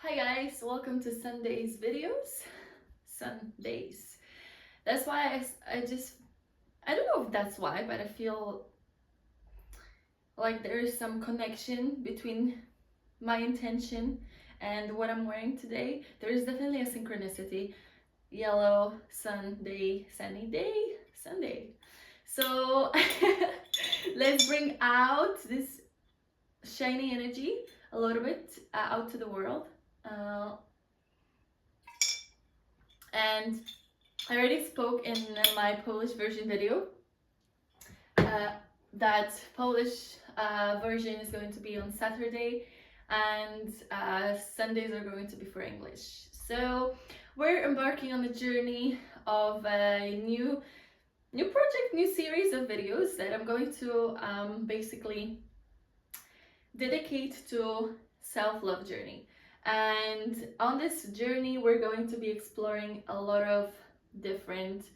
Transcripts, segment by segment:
Hi guys, welcome to Sunday's videos. Sundays. That's why I don't know if that's why, but I feel like there is some connection between my intention and what I'm wearing today. There is definitely a synchronicity. Yellow, Sunday, sunny day, Sunday. So let's bring out this shiny energy a little bit out to the world. And I already spoke in my Polish version video. That Polish version is going to be on Saturday, and Sundays are going to be for English. So we're embarking on a journey of a new project, new series of videos that I'm going to basically dedicate to self-love journey. And on this journey, we're going to be exploring a lot of different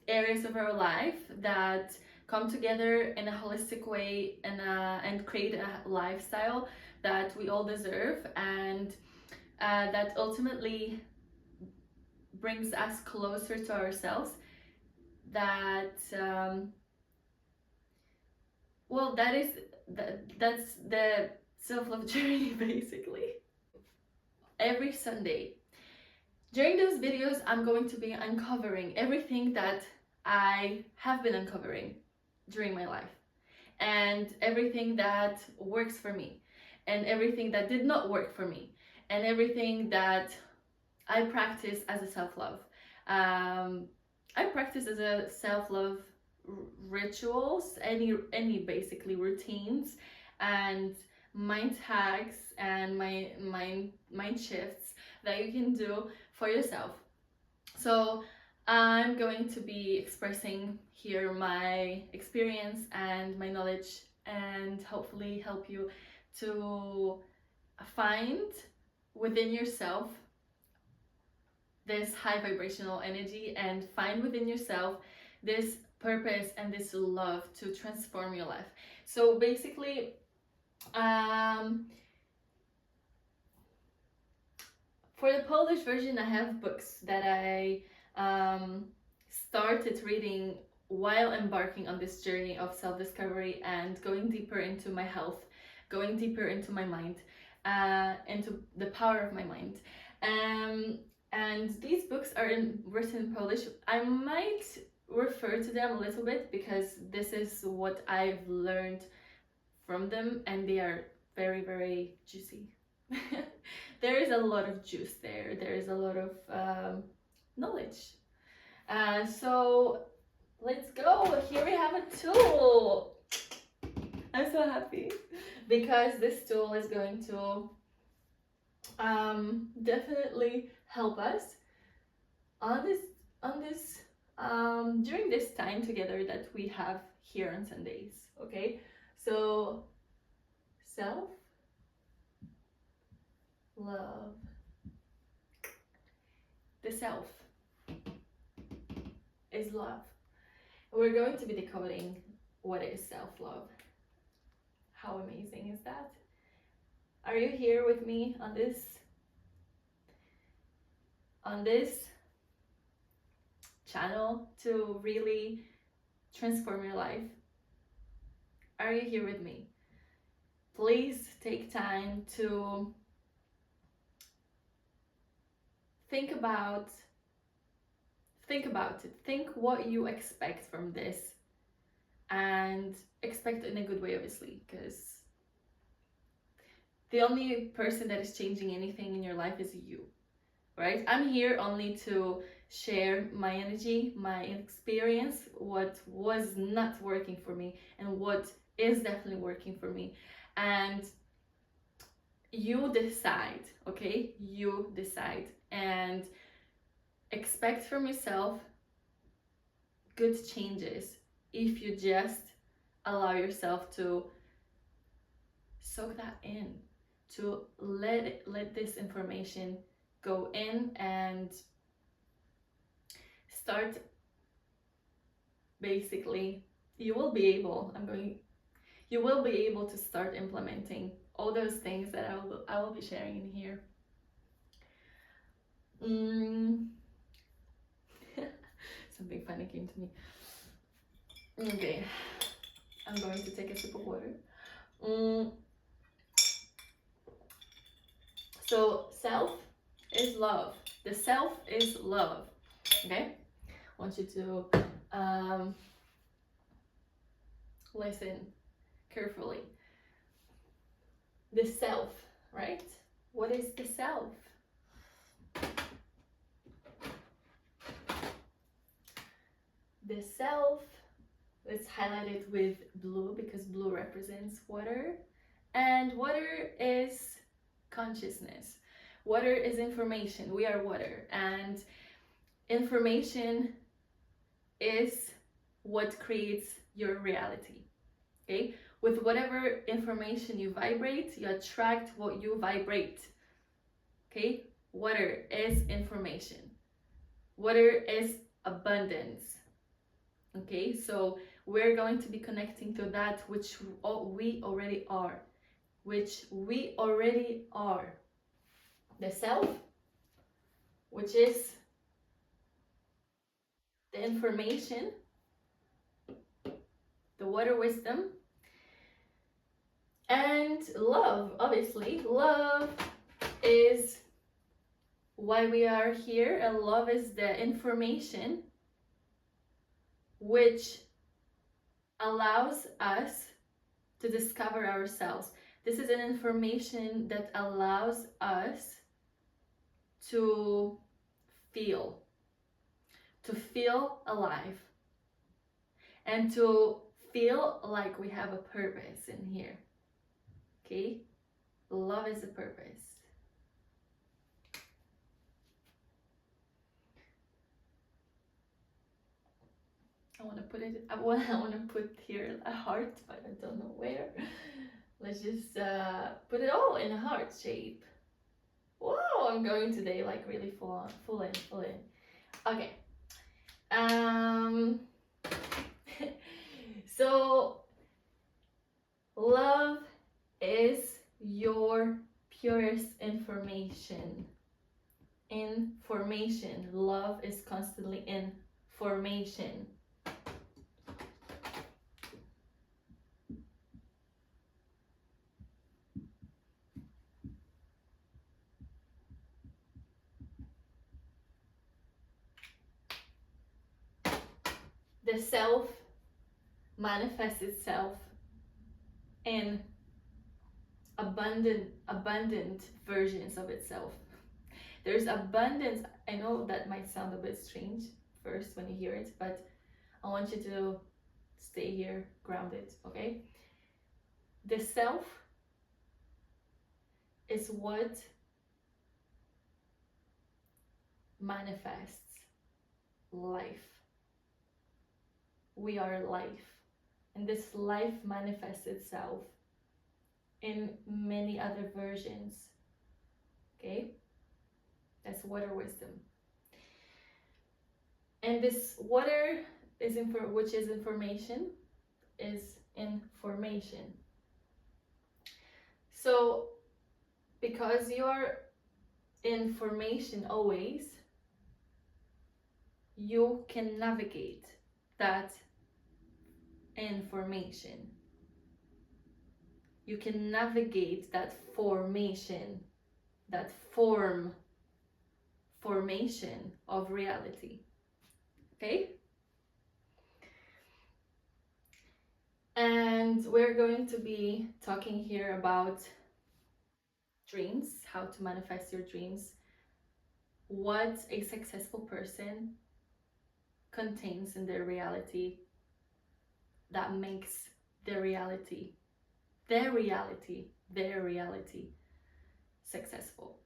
areas of our life that come together in a holistic way and create a lifestyle that we all deserve, and that ultimately brings us closer to ourselves. That's the self-love journey basically. Every Sunday during those videos, I'm going to be uncovering everything that I have been uncovering during my life, and everything that works for me, and everything that did not work for me, and everything that I practice as a self-love. I practice as a self-love rituals, any basically routines and mind hacks and mind shifts that you can do for yourself. So I'm going to be expressing here my experience and my knowledge, and hopefully help you to find within yourself this high vibrational energy, and find within yourself this purpose and this love to transform your life. So basically, for the Polish version, I have books that I started reading while embarking on this journey of self-discovery and going deeper into my health, going deeper into my mind, into the power of my mind. And these books are written in Polish. I might refer to them a little bit because this is what I've learned from them, and they are very, very juicy. There is a lot of juice there. There is a lot of knowledge. So let's go. Here we have a tool. I'm so happy because this tool is going to definitely help us on this during this time together that we have here on Sundays. Okay, so self love. The self is love. We're going to be decoding what is self-love. How amazing is that? Are you here with me on this channel to really transform your life? Are you here with me? Please take time to think about it. Think what you expect from this, and expect in a good way, obviously, because the only person that is changing anything in your life is you, right? I'm here only to share my energy, my experience, what was not working for me and what is definitely working for me. And you decide, okay? You decide, and expect from yourself good changes if you just allow yourself to soak that in, to let this information go in and start. Basically, you will be able to start implementing all those things that I will be sharing in here. panicking to me. Okay, I'm going to take a sip of water. So self is love. The self is love. Okay, I want you to listen carefully. The self, right? What is the self? The self, it's highlighted with blue because blue represents water, and water is consciousness. Water is information. We are water, and information is what creates your reality. Okay, with whatever information you vibrate, you attract what you vibrate. Okay, water is information. Water is abundance. Okay, so we're going to be connecting to that which we already are, the self, which is the information, the water wisdom, and love. Obviously, love is why we are here, and love is the information which allows us to discover ourselves. This is an information that allows us to feel alive, and to feel like we have a purpose in here. Okay, love is a purpose. I want to put here a heart, but I don't know where. Let's just put it all in a heart shape. Wow, I'm going today like really full in. Okay. So love is your purest information. Information. Love is constantly in formation. The self manifests itself in abundant versions of itself. There's abundance. I know that might sound a bit strange first when you hear it, but I want you to stay here grounded, okay? The self is what manifests life. We are life, and this life manifests itself in many other versions. Okay, that's water wisdom, and this water is which is information, is in formation. So because you're in formation always, you can navigate that information. You can navigate that formation, that formation of reality. Okay? And we're going to be talking here about dreams, how to manifest your dreams, what a successful person contains in their reality that makes their reality successful.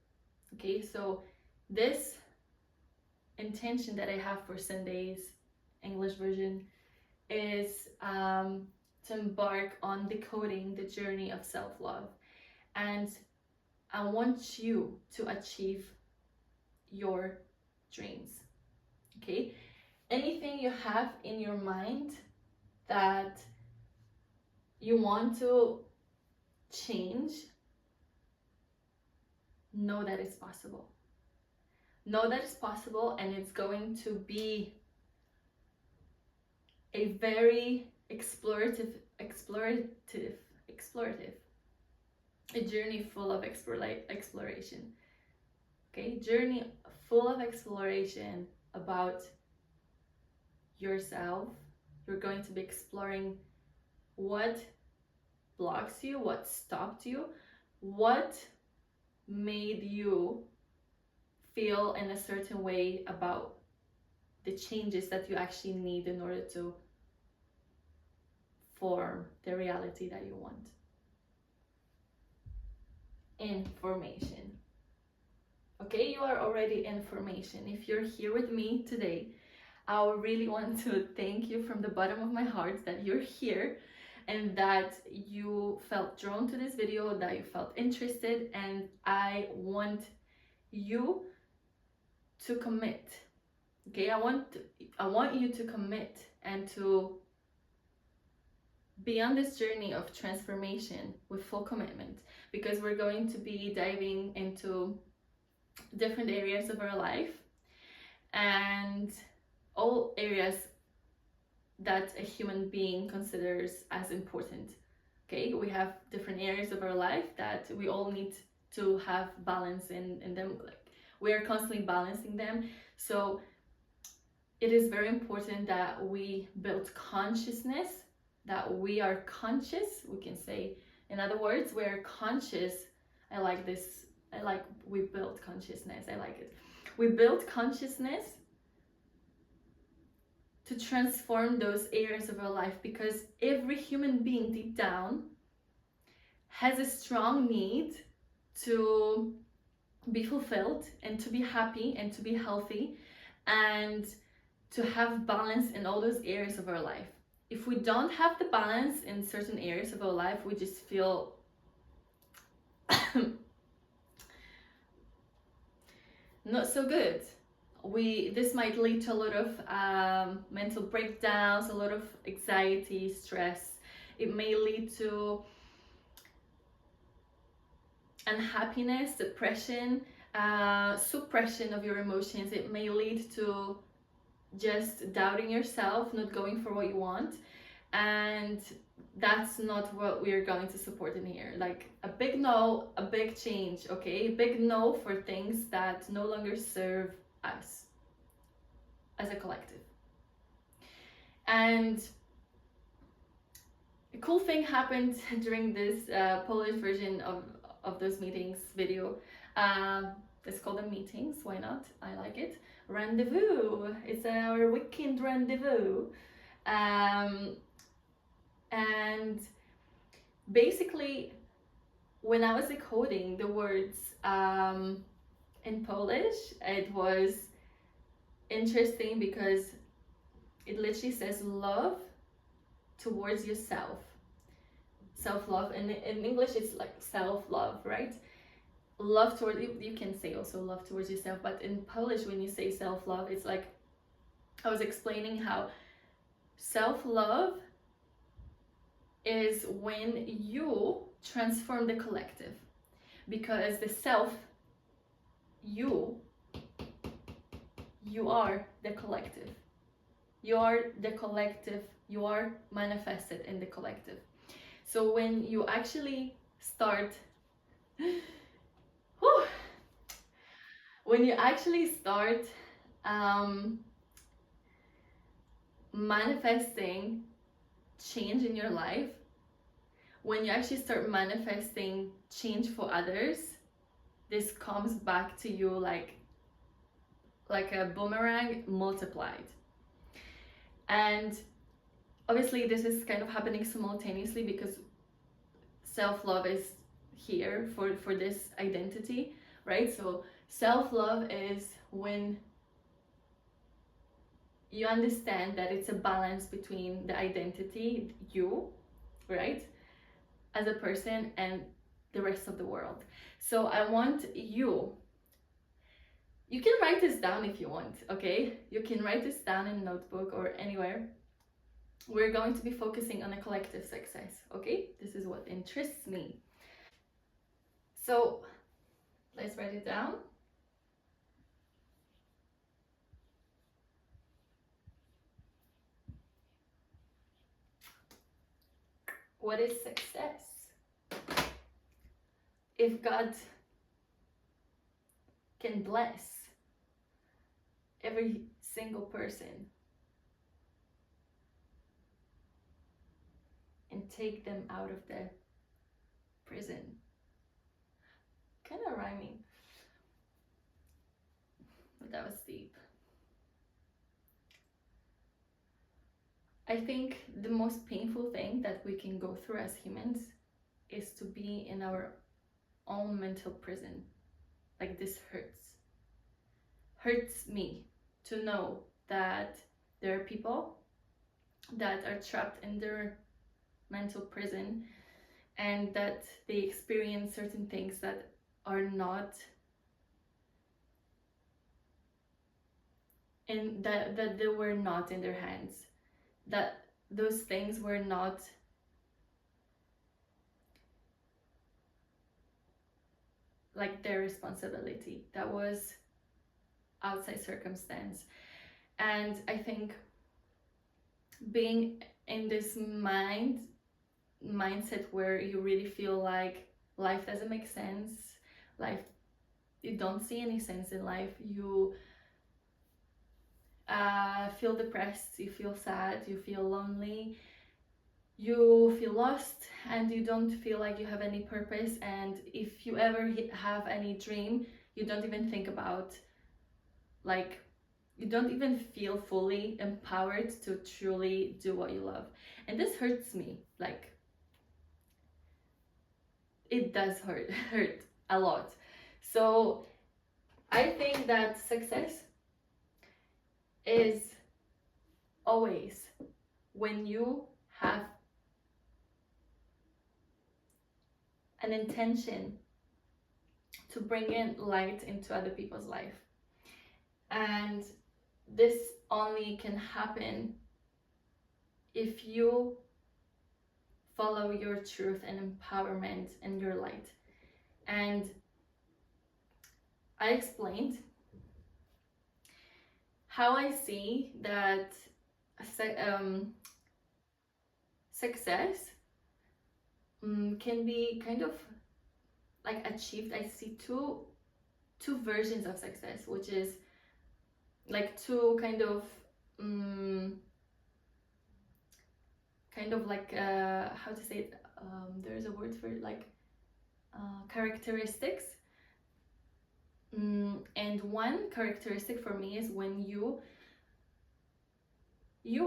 Okay, so this intention that I have for Sunday's English version is to embark on decoding the journey of self-love, and I want you to achieve your dreams. Okay, anything you have in your mind that you want to change, know that it's possible. Know that it's possible, and it's going to be a very explorative, a journey full of exploration. Okay, journey full of exploration about yourself. You're going to be exploring what blocks you, what stopped you, what made you feel in a certain way about the changes that you actually need in order to form the reality that you want. Information. Okay, you are already information. If you're here with me today, I really want to thank you from the bottom of my heart that you're here and that you felt drawn to this video, that you felt interested, and I want you to commit. Okay, I want you to commit and to be on this journey of transformation with full commitment, because we're going to be diving into different areas of our life, and all areas that a human being considers as important. Okay, we have different areas of our life that we all need to have balance in them. Like, we are constantly balancing them. So it is very important that we build consciousness, that we are conscious. We can say, in other words, we're conscious. I like this. I like we build consciousness. I like it. We build consciousness to transform those areas of our life, because every human being deep down has a strong need to be fulfilled and to be happy and to be healthy and to have balance in all those areas of our life. If we don't have the balance in certain areas of our life, we just feel not so good. This might lead to a lot of mental breakdowns, a lot of anxiety, stress. It may lead to unhappiness, depression, suppression of your emotions. It may lead to just doubting yourself, not going for what you want, and that's not what we're going to support in here. Like, a big no, a big change. Okay, a big no for things that no longer serve us as a collective. And a cool thing happened during this Polish version of those meetings video. Let's call them meetings, why not? I like it. Rendezvous, it's our weekend rendezvous. And basically, when I was decoding the words in Polish, it was interesting because it literally says love towards yourself. Self-love, and in English it's like self-love, right? Love towards you can say also love towards yourself, but in Polish when you say self-love, it's like I was explaining how self-love is when you transform the collective, because the self, you are the collective. You are the collective. You are manifested in the collective. So when you actually start when you actually start manifesting change in your life, when you actually start manifesting change for others, this comes back to you like a boomerang multiplied. And obviously this is kind of happening simultaneously, because self-love is here for this identity, right? So self-love is when you understand that it's a balance between the identity, you, right, as a person, and the rest of the world. So I want you can write this down if you want, okay? You can write this down in a notebook or anywhere. We're going to be focusing on a collective success, okay? This is what interests me. So let's write it down. what is success? If God can bless every single person and take them out of the prison. Kind of rhyming, but that was deep. I think the most painful thing that we can go through as humans is to be in our own mental prison. Like, this hurts me to know that there are people that are trapped in their mental prison and that they experience certain things that are not in that they were not in their hands, that those things were not like their responsibility, that was outside circumstance. And I think being in this mindset where you really feel like life doesn't make sense, you don't see any sense in life, you feel depressed, you feel sad, you feel lonely, you feel lost, and you don't feel like you have any purpose. And if you ever have any dream, you don't even think about, like, you don't even feel fully empowered to truly do what you love. And this hurts me, like, it does hurt a lot. So I think that success is always when you have an intention to bring in light into other people's life. And this only can happen if you follow your truth and empowerment and your light. And I explained how I see that success can be kind of like achieved. I see two versions of success, which is like two kind of like how to say it, there's a word for it, like characteristics. And one characteristic for me is when you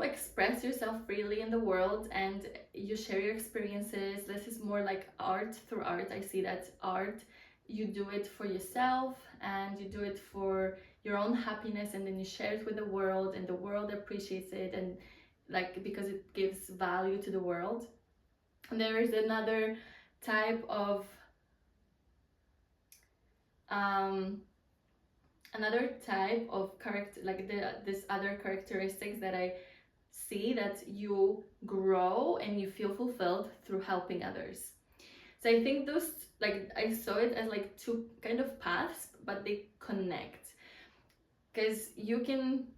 express yourself freely in the world and you share your experiences. This is more like art. Through art, I see that art, you do it for yourself and you do it for your own happiness, and then you share it with the world, and the world appreciates it, and like, because it gives value to the world. And there is another type of character, like this other characteristics that I see, that you grow and you feel fulfilled through helping others. So I think those, like, I saw it as like two kind of paths, but they connect, because you can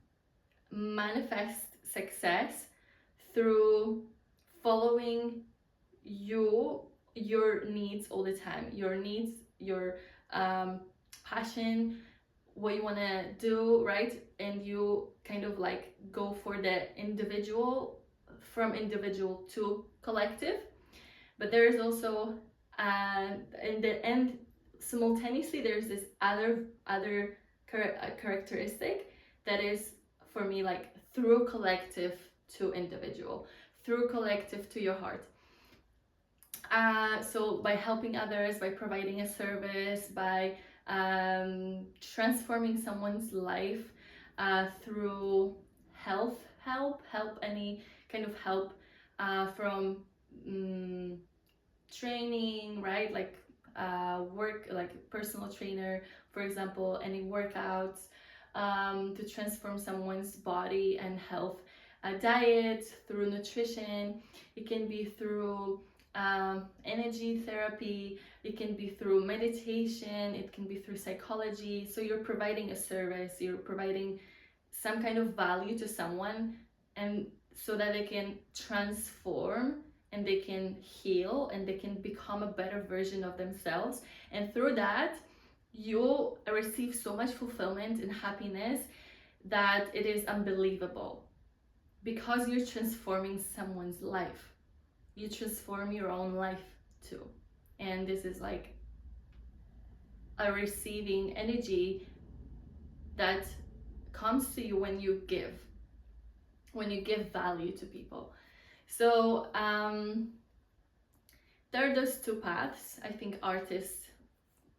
manifest success through following your needs all the time, your needs, your passion, what you want to do, right? And you kind of like go for the individual, from individual to collective. But there is also in the end, simultaneously, there's this other characteristic that is, for me, like, through collective to individual, through collective to your heart. So by helping others, by providing a service, by transforming someone's life through help, any kind of help, from training, right? Like work, like personal trainer, for example, any workouts to transform someone's body and health, diet, through nutrition. It can be through energy therapy, it can be through meditation, it can be through psychology. So you're providing a service, you're providing some kind of value to someone, and so that they can transform and they can heal and they can become a better version of themselves. And through that, you'll receive so much fulfillment and happiness that it is unbelievable, because you're transforming someone's life. You transform your own life too. And this is like a receiving energy that comes to you when you give value to people. So there are those two paths. I think artists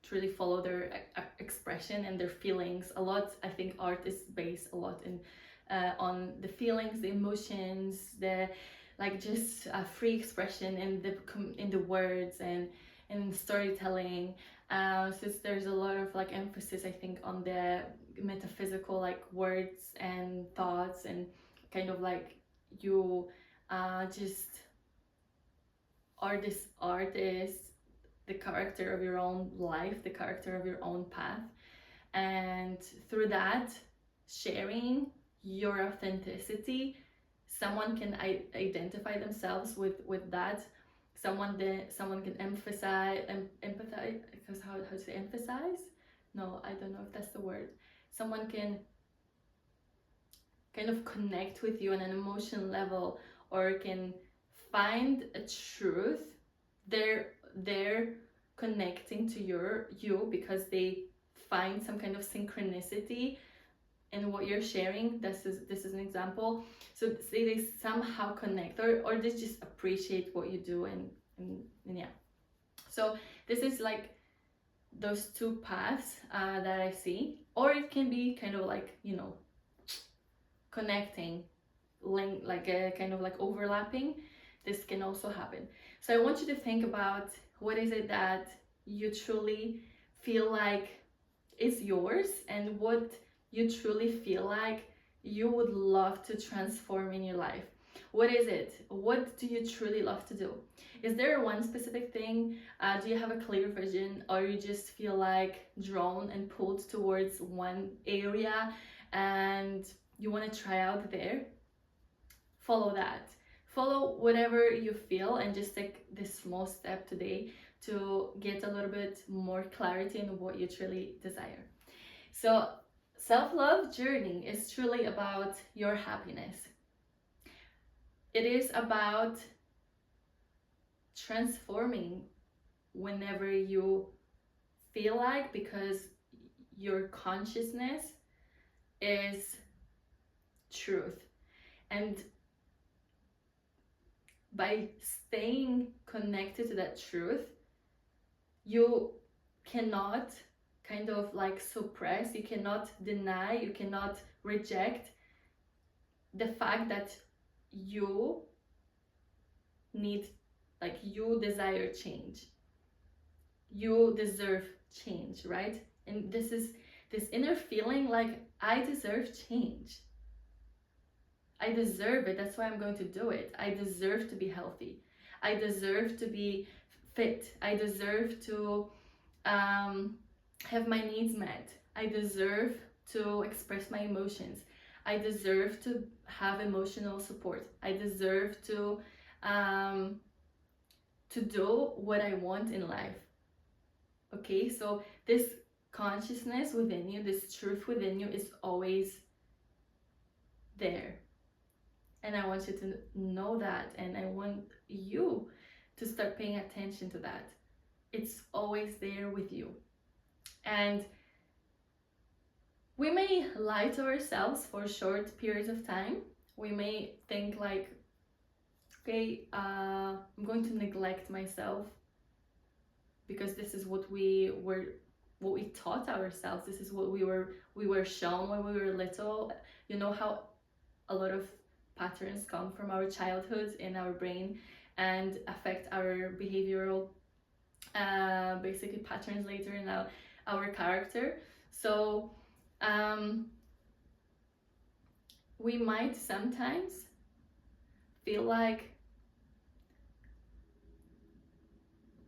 truly follow their expression and their feelings a lot. I think art is based a lot in on the feelings, the emotions, the like just free expression in the words and in storytelling. So there's a lot of like emphasis, I think, on the metaphysical like words and thoughts, and kind of like you just are this artist, the character of your own life, the character of your own path, and through that sharing your authenticity, someone can identify themselves with that. Someone can empathize, because how to say emphasize? No, I don't know if that's the word. Someone can kind of connect with you on an emotional level, or can find a truth. They're connecting to you because they find some kind of synchronicity in what you're sharing. This is an example. So they somehow connect, or they just appreciate what you do, and yeah. So this is like those two paths that I see. Or it can be kind of like, you know, connecting, link, like a kind of like overlapping. This can also happen. So I want you to think about, what is it that you truly feel like is yours, and what you truly feel like you would love to transform in your life. What is it? What do you truly love to do? Is there one specific thing? Do you have a clear vision, or you just feel like drawn and pulled towards one area and you want to try out there? Follow that. Follow whatever you feel, and just take this small step today to get a little bit more clarity in what you truly desire. So self-love journey is truly about your happiness. It is about transforming whenever you feel like, because your consciousness is truth. And by staying connected to that truth, you cannot kind of like suppress, you cannot deny, you cannot reject the fact that you need, like, you desire change, you deserve change, right? And this is this inner feeling like, I deserve change, I deserve it, that's why I'm going to do it. I deserve to be healthy, I deserve to be fit, I deserve to have my needs met, I deserve to express my emotions, I deserve to have emotional support, I deserve to do what I want in life. Okay, so this consciousness within you, this truth within you, is always there. And I want you to know that, and I want you to start paying attention to that. It's always there with you. And we may lie to ourselves for short periods of time. We may think like, okay, I'm going to neglect myself because this is what we taught ourselves. This is what we were shown when we were little. You know how a lot of patterns come from our childhood in our brain and affect our behavioral basically patterns later in our character. So we might sometimes feel like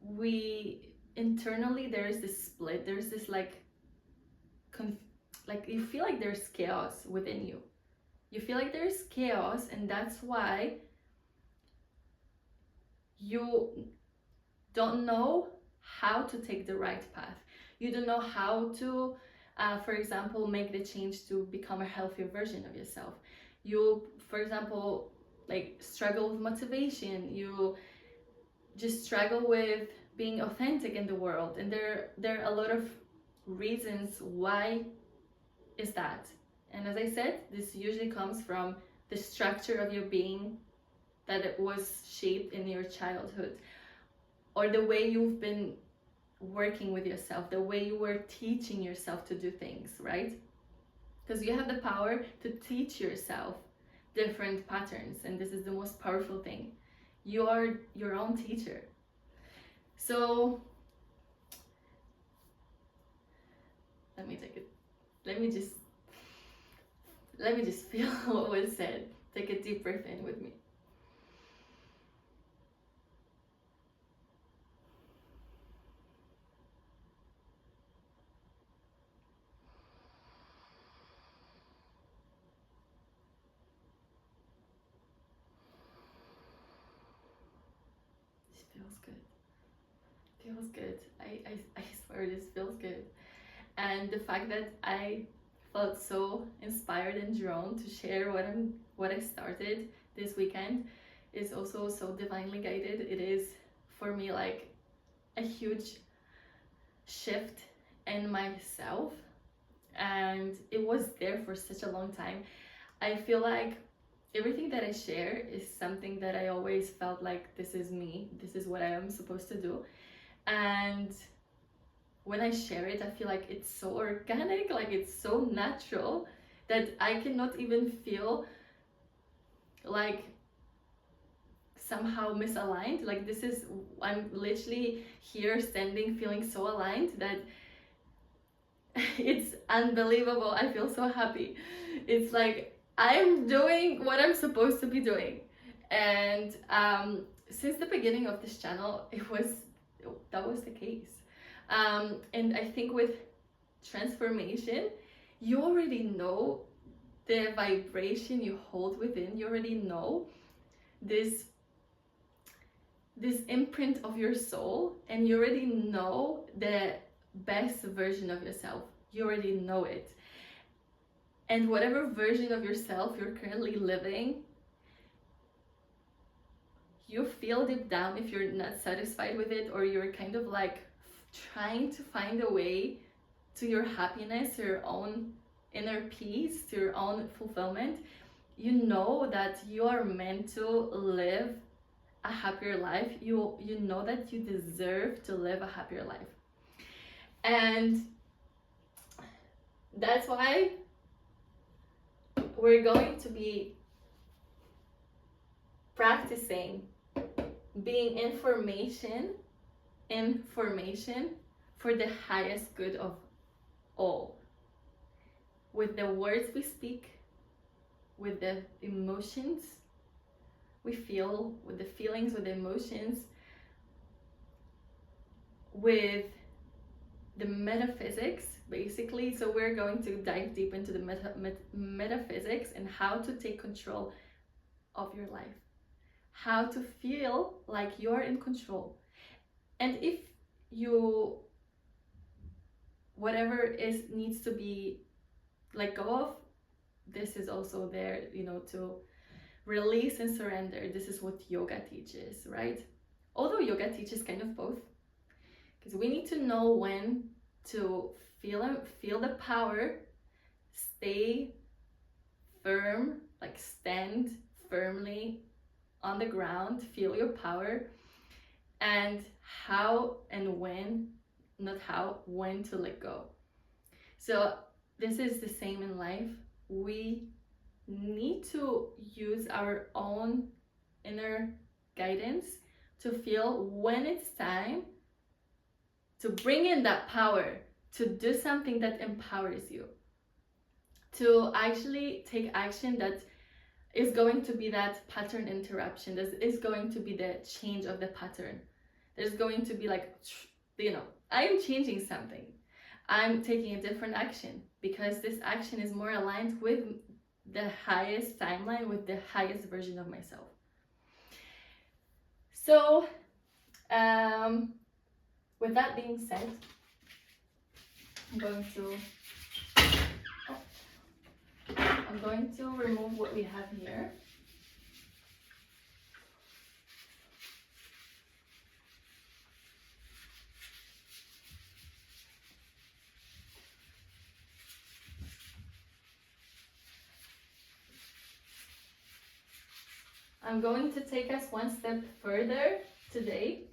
we internally, there's this split, there's this like you feel like there's chaos within you. You feel like there's chaos, and that's why you don't know how to take the right path. You don't know how to, for example, make the change to become a healthier version of yourself. You, for example, like struggle with motivation. You just struggle with being authentic in the world, and there are a lot of reasons why is that. And as I said, this usually comes from the structure of your being, that it was shaped in your childhood, or the way you've been working with yourself, the way you were teaching yourself to do things, right? Because you have the power to teach yourself different patterns, and this is the most powerful thing. You are your own teacher. So let me take it. Let me just feel what was said. Take a deep breath in with me. This feels good. Feels good. I swear this feels good. And the fact that I felt so inspired and drawn to share what I started this weekend is also so divinely guided. It is for me like a huge shift in myself, and it was there for such a long time. I feel like everything that I share is something that I always felt like this is me, this is what I am supposed to do. And when I share it, I feel like it's so organic, like it's so natural that I cannot even feel like somehow misaligned. Like this is, I'm literally here standing feeling so aligned that it's unbelievable. I feel so happy. It's like I'm doing what I'm supposed to be doing. And since the beginning of this channel, that was the case. And I think with transformation, you already know the vibration you hold within. You already know this imprint of your soul, and you already know the best version of yourself. You already know it. And whatever version of yourself you're currently living, you feel deep down, if you're not satisfied with it, or you're kind of like trying to find a way to your happiness, to your own inner peace, to your own fulfillment, you know that you are meant to live a happier life. You know that you deserve to live a happier life. And that's why we're going to be practicing being information for the highest good of all. With the words we speak, with the emotions we feel, with the feelings, with the emotions, with the metaphysics, basically. So we're going to dive deep into the metaphysics and how to take control of your life, how to feel like you're in control. And if you, whatever is needs to be let go of, this is also there, to release and surrender. This is what yoga teaches, right? Although yoga teaches kind of both, because we need to know when to feel the power, stay firm, like stand firmly on the ground, feel your power, and how and when, not how, when to let go. So this is the same in life. We need to use our own inner guidance to feel when it's time to bring in that power, to do something that empowers you, to actually take action that is going to be that pattern interruption, that is going to be the change of the pattern. There's going to be like, I'm changing something. I'm taking a different action because this action is more aligned with the highest timeline, with the highest version of myself. So, with that being said, I'm going to remove what we have here. I'm going to take us one step further today.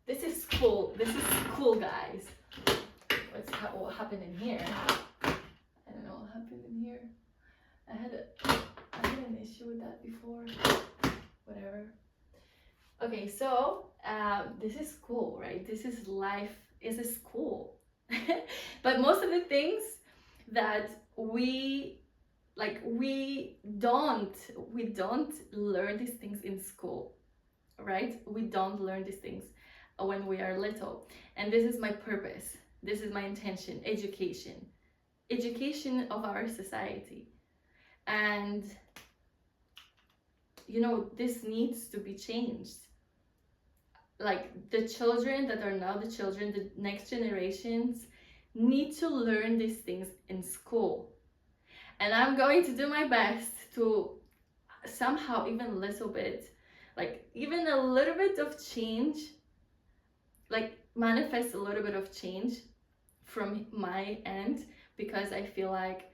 This is cool. This is cool, guys. What happened in here? I don't know what happened in here. I had an issue with that before. Whatever. Okay, so this is cool, right? This is life. This is cool. But most of the things that we don't learn these things in school, right? We don't learn these things when we are little. And this is my purpose. This is my intention. Education of our society. And you know, this needs to be changed. Like the children that are now the children, the next generations need to learn these things in school. And I'm going to do my best to somehow even a little bit, like even a little bit of change, like manifest a little bit of change from my end, because I feel like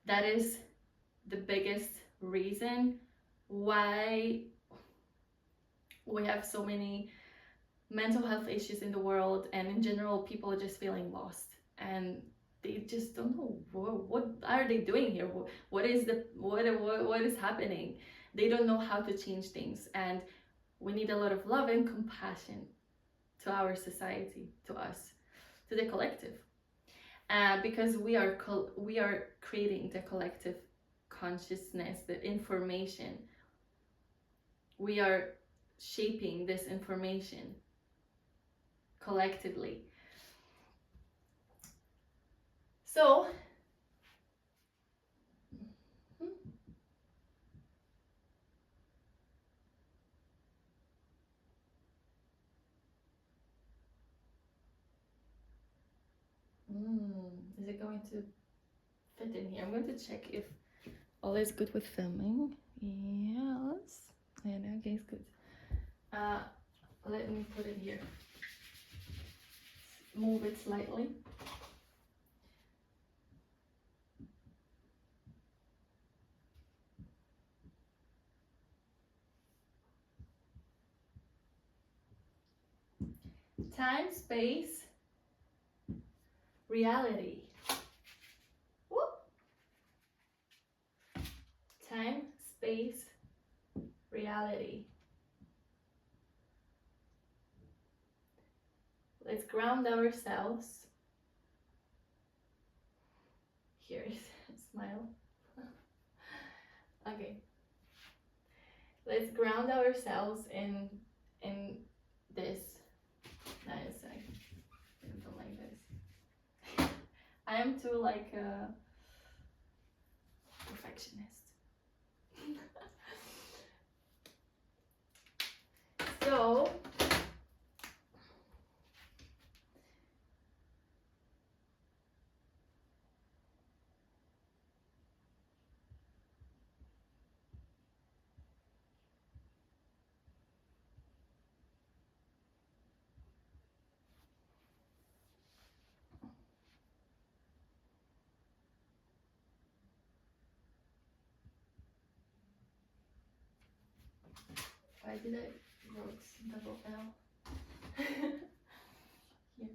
that is the biggest reason why we have so many mental health issues in the world, and in general people are just feeling lost and they just don't know what are they doing here, what is happening. They don't know how to change things, and we need a lot of love and compassion to our society, to us, to the collective, because we are creating the collective consciousness, the information. We are shaping this information collectively. So is it going to fit in here? I'm going to check if all is good with filming. Yes, and okay, it's good. Let me put it here. Move it slightly. Time, space, reality. Whoop. Time, space, reality. Let's ground ourselves. Here is a smile. Okay. Let's ground ourselves in this. Nice. I don't like this. I am too like a perfectionist. So why did I wrote double L? Here.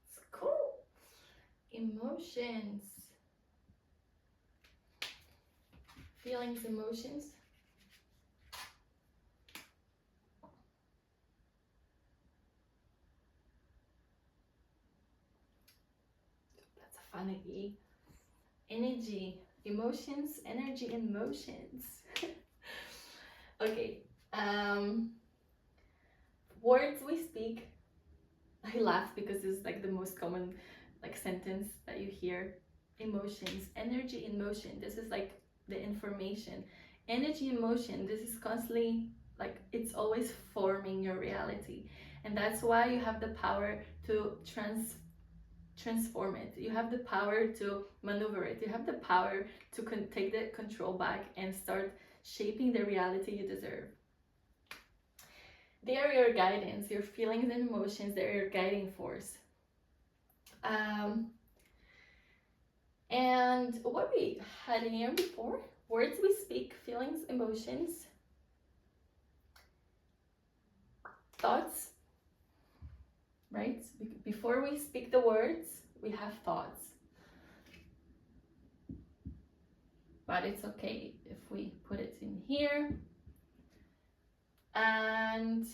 It's cool. Emotions. Feelings, emotions. That's a funny E. Energy. Emotions, energy, and motions. Okay. Words we speak. I laugh because it's like the most common like sentence that you hear. Emotions, energy, and motion. This is like the information. Energy and motion. This is constantly like it's always forming your reality, and that's why you have the power to transform it. You have the power to maneuver it. You have the power to take the control back and start shaping the reality you deserve. They are your guidance, your feelings and emotions. They're your guiding force. And what we had in here before, words we speak, feelings, emotions, thoughts, right? Before we speak the words, we have thoughts. But it's okay if we put it in here. And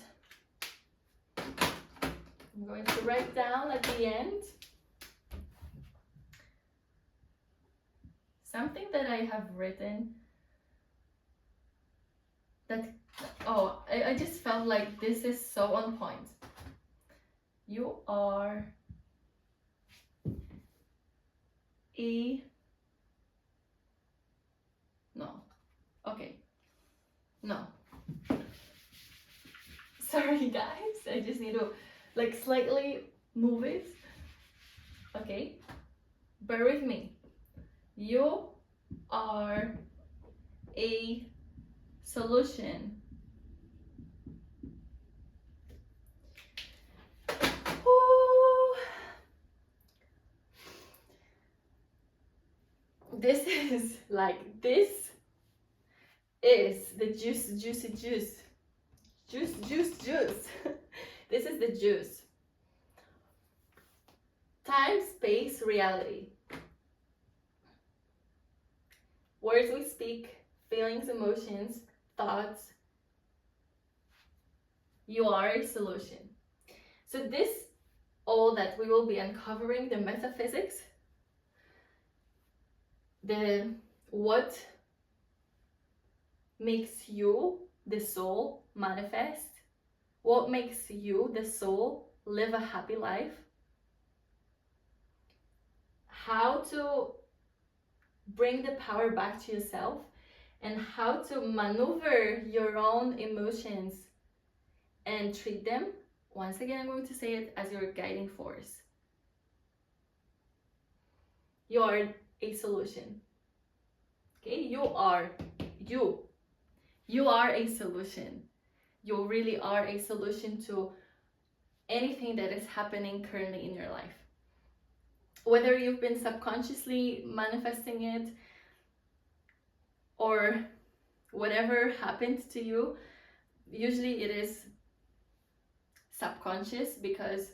I'm going to write down at the end something that I have written that, oh, I just felt like this is so on point. You are no. Sorry guys, I just need to like slightly move it. Okay, bear with me. You are a solution. Ooh. This is like, this is the juicy juice. Juice. This is the juice. Time, space, reality. Words we speak, feelings, emotions, thoughts. You are a solution. So this, all that we will be uncovering, the metaphysics, the what makes you, the soul, manifest, what makes you, the soul, live a happy life, how to bring the power back to yourself, and how to maneuver your own emotions and treat them, once again I'm going to say it, as your guiding force. You are a solution. Okay, you are a solution. You really are a solution to anything that is happening currently in your life. Whether you've been subconsciously manifesting it or whatever happened to you, usually it is subconscious, because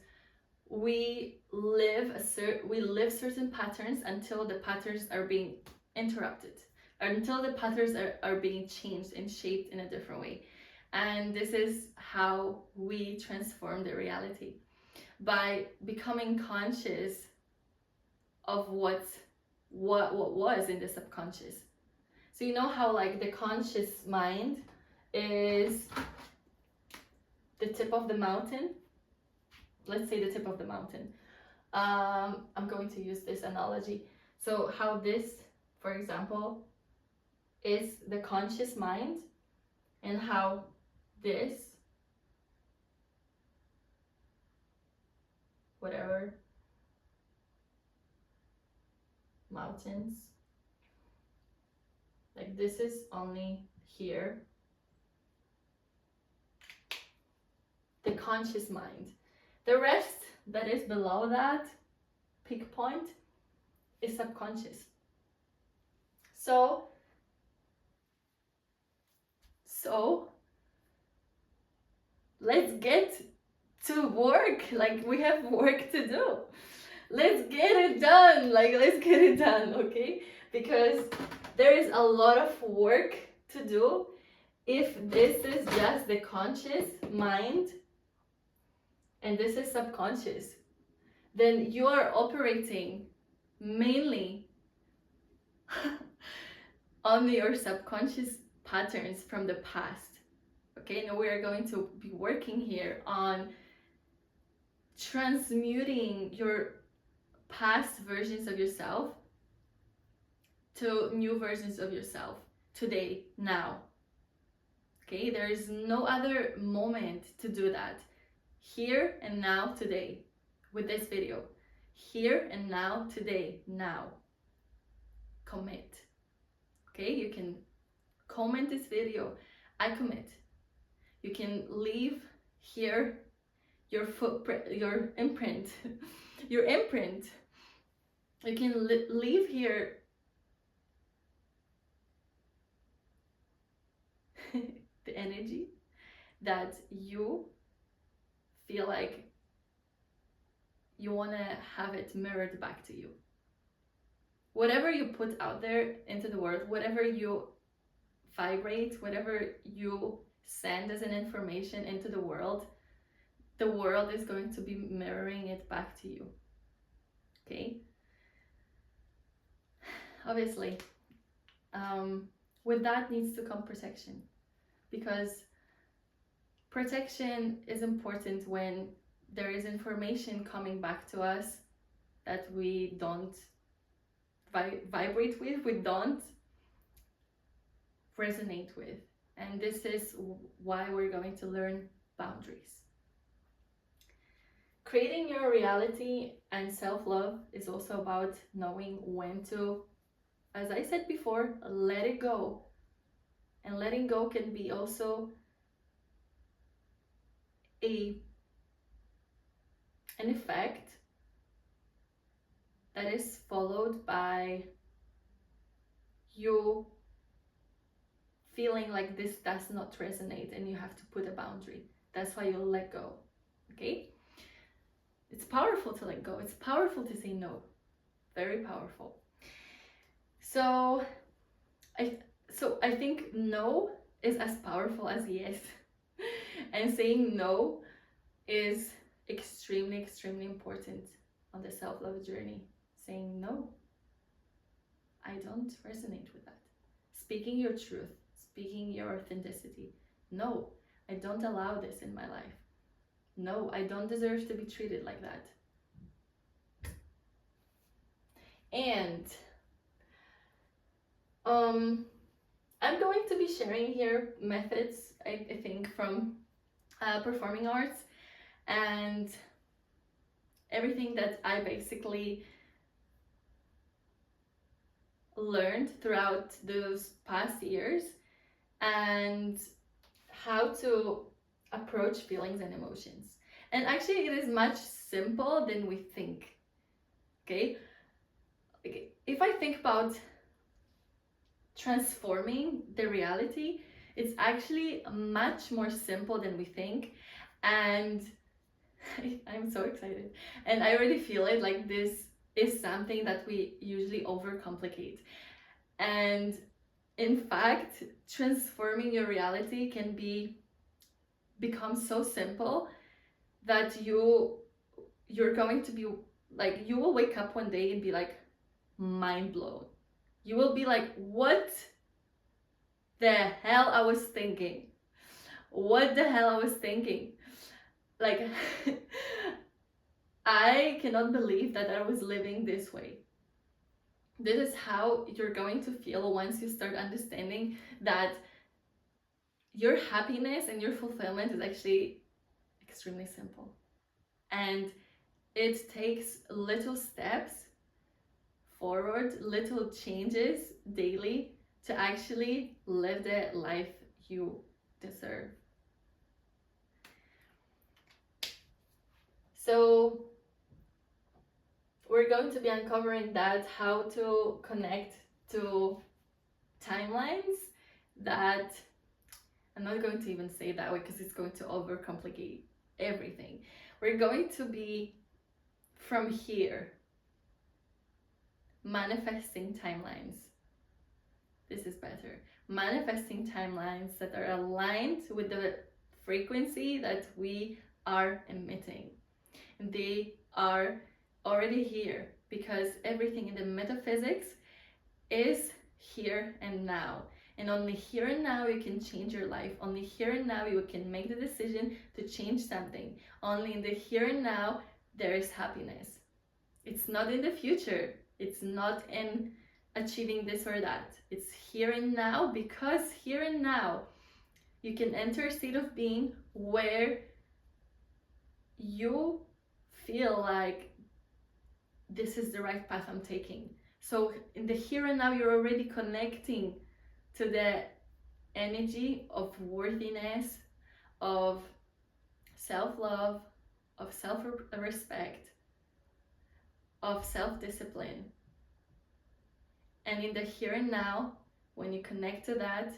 we live certain patterns until the patterns are being interrupted, until the patterns are being changed and shaped in a different way. And this is how we transform the reality, by becoming conscious of what was in the subconscious. So you know how like the conscious mind is the tip of the mountain? Let's say the tip of the mountain. I'm going to use this analogy. So how this, for example, is the conscious mind, and how this, whatever, mountains, like this is only here, the conscious mind. The rest that is below that peak point is subconscious. So let's get to work. Like, we have work to do. Let's get it done. Okay? Because there is a lot of work to do. If this is just the conscious mind and this is subconscious, then you are operating mainly on your subconscious patterns from the past. Okay, now we are going to be working here on transmuting your past versions of yourself to new versions of yourself today, now. Okay, there is no other moment to do that. Here and now, today, with this video. Here and now, today, now. Commit. Okay, you can comment this video. I commit. You can leave here your footprint, your imprint, your imprint. You can leave here the energy that you feel like you want to have it mirrored back to you. Whatever you put out there into the world, whatever you vibrate, whatever you send as an information into the world is going to be mirroring it back to you. Okay? Obviously, with that needs to come protection, because protection is important when there is information coming back to us that we don't vibrate with, we don't resonate with. And this is why we're going to learn boundaries. Creating your reality and self-love is also about knowing when to, as I said before, let it go. And letting go can be also an effect that is followed by you feeling like this does not resonate and you have to put a boundary. That's why you'll let go. Okay? It's powerful to let go. It's powerful to say no. Very powerful. So I think no is as powerful as yes. And saying no is extremely, extremely important on the self-love journey. Saying no, I don't resonate with that. Speaking your truth, speaking your authenticity. No, I don't allow this in my life. No, I don't deserve to be treated like that. And I'm going to be sharing here methods, I think, from performing arts and everything that I basically learned throughout those past years, and how to approach feelings and emotions. And actually it is much simpler than we think. Okay, if I think about transforming the reality, it's actually much more simple than we think. And I'm so excited, and I already feel it, like this is something that we usually overcomplicate. And in fact, transforming your reality can become so simple that you're going to be like, you will wake up one day and be like mind blown. You will be like, what the hell I was thinking? What the hell I was thinking? Like, I cannot believe that I was living this way. This is how you're going to feel once you start understanding that your happiness and your fulfillment is actually extremely simple. And it takes little steps forward, little changes daily to actually live the life you deserve. So we're going to be uncovering that, how to connect to timelines that, I'm not going to even say that way because it's going to overcomplicate everything. We're going to be from here manifesting timelines. This is better. Manifesting timelines that are aligned with the frequency that we are emitting. They are already here because everything in the metaphysics is here and now. And only here and now you can change your life. Only here and now you can make the decision to change something. Only in the here and now there is happiness. It's not in the future. It's not in achieving this or that. It's here and now, because here and now you can enter a state of being where you feel like this is the right path I'm taking. So in the here and now, you're already connecting to the energy of worthiness, of self-love, of self-respect, of self-discipline. And in the here and now, when you connect to that,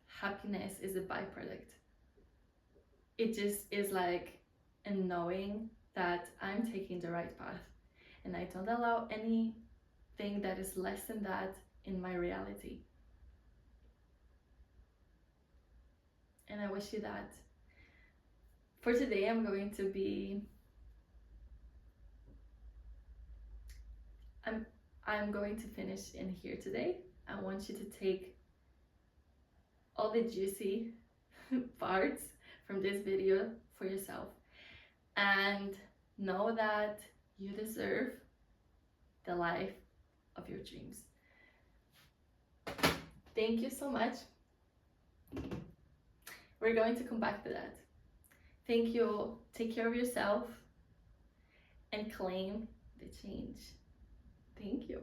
happiness is a byproduct. It just is like a knowing that I'm taking the right path, and I don't allow anything that is less than that in my reality. And I wish you that. For today, I'm going to finish in here today. I want you to take all the juicy parts from this video for yourself, and know that you deserve the life of your dreams. Thank you so much. We're going to come back to that. Thank you. Take care of yourself and claim the change. Thank you.